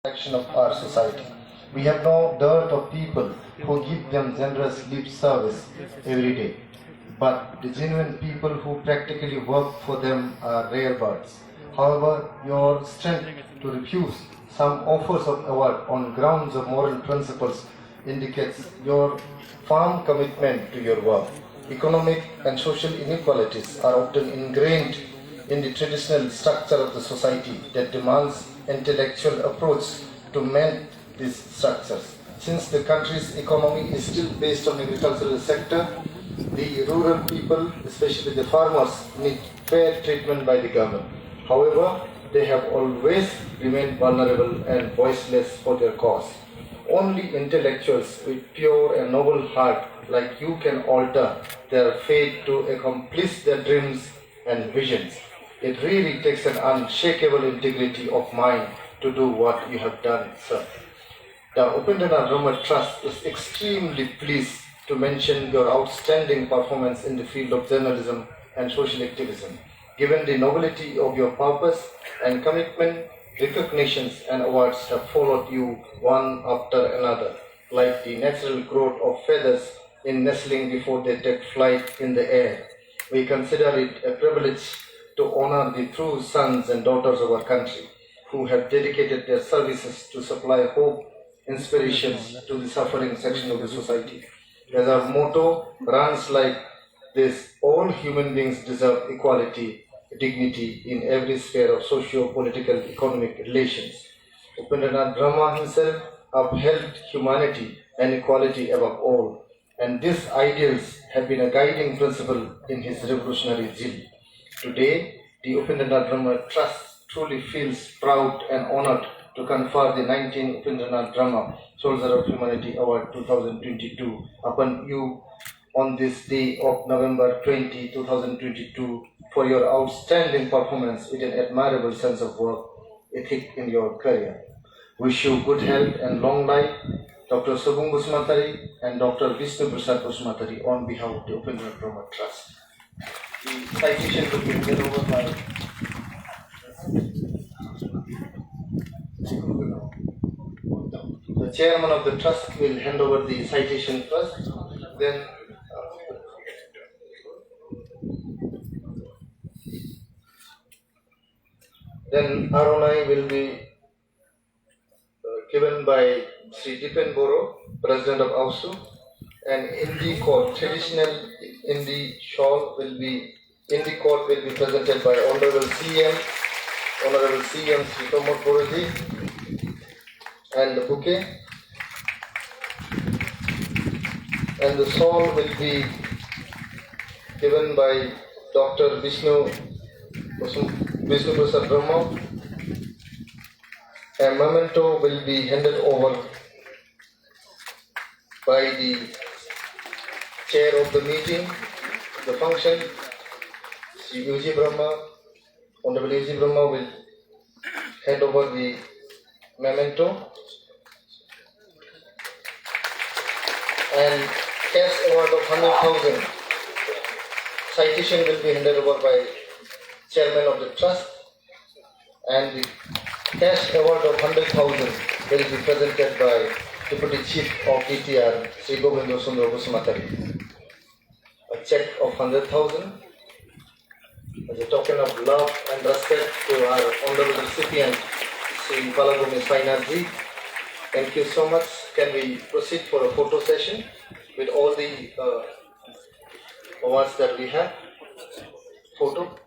section of our society. We have no dearth of people who give them generous lip service every day. But the genuine people who practically work for them are rare birds. However, your strength to refuse some offers of award on grounds of moral principles indicates your firm commitment to your work. Economic and social inequalities are often ingrained in the traditional structure of the society that demands intellectual approach to mend these structures. Since the country's economy is still based on agricultural sector, the rural people, especially the farmers, need fair treatment by the government. However, they have always remained vulnerable and voiceless for their cause. Only intellectuals with pure and noble heart like you can alter their fate to accomplish their dreams and visions. It really takes an unshakable integrity of mind to do what you have done, sir. The Upendranath Brahma Trust is extremely pleased to mention your outstanding performance in the field of journalism and social activism. Given the nobility of your purpose and commitment, recognitions and awards have followed you one after another, like the natural growth of feathers in nestling before they take flight in the air. We consider it a privilege to honor the true sons and daughters of our country who have dedicated their services to supply hope, inspirations to the suffering section of the society. As our motto runs like this: all human beings deserve equality, dignity in every sphere of socio-political economic relations. Upendranath Brahma himself upheld humanity and equality above all, and these ideals have been a guiding principle in his revolutionary zeal. Today, the Upendranath Brahma Trust truly feels proud and honored to confer the 19th Upendranath Brahma Soldier of Humanity Award 2022 upon you on this day of November 20, 2022 for your outstanding performance with an admirable sense of work ethic in your career. Wish you good health and long life, Dr. Subung Busmatari and Dr. Vishnu Prasad Busmatari on behalf of the Upendranath Brahma Trust. The citation will be given over by the chairman of the trust will hand over the citation first, then Aronai will be given by Shri Dipen Boro, President of AUSU, and Indi Court, traditional Indi shawl will be, Indi Court will be presented by Honorable CM Shri Pramod Boroji, and the bouquet, and the shawl will be given by Dr. Vishnu Prasad Brahma. A memento will be handed over by the chair of the meeting, the function, Sri UG Brahma. Honorable UG Brahma will hand over the memento, and cash award of 100,000 citation will be handed over by chairman of the trust, and the cash award of 100,000 will be presented by Deputy Chief of DTR, Sri Govindo Sundar Busmatari. A check of 100,000 as a token of love and respect to our honorable recipient, Shri Palagummi Sainath. Thank you so much. Can we proceed for a photo session with all the awards that we have? Photo.